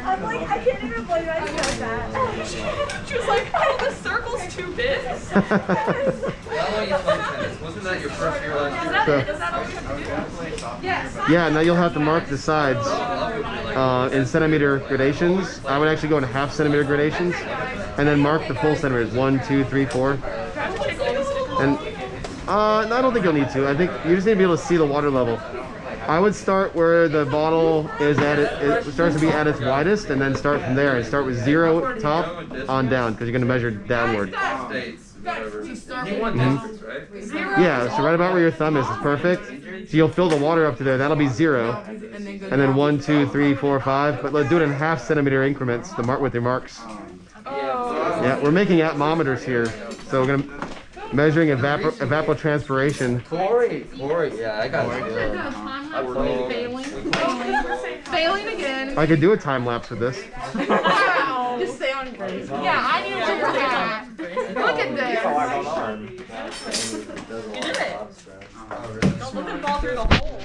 I'm like, I can't even believe I said that. She was like, oh, the circle's too big. Wasn't that your first year last year? Is that it? Is that all we have to do? Yes. Yeah, now you'll have to mark the sides in centimeter gradations. I would actually go in half centimeter gradations and then mark the full centimeters. 1, 2, 3, 4. And no, I don't think you'll need to. I think you just need to be able to see the water level. I would start where the bottle is at it starts to be at its widest, and then start from there and start with 0 top on down because you're going to measure downward. Yeah, so right about where your thumb is perfect. So you'll fill the water up to there. That'll be 0, and then 1, 2, 3, 4, 5. But let's do it in half centimeter increments. The mark with your marks. Yeah, we're making atmometers here, so we're gonna measuring evapotranspiration. Corey, yeah, I got it. Failing again. I could do a time lapse with this. Wow. Just stay on grace. Yeah, I need to figure that. Look at this. You did it. Don't let them fall through the hole.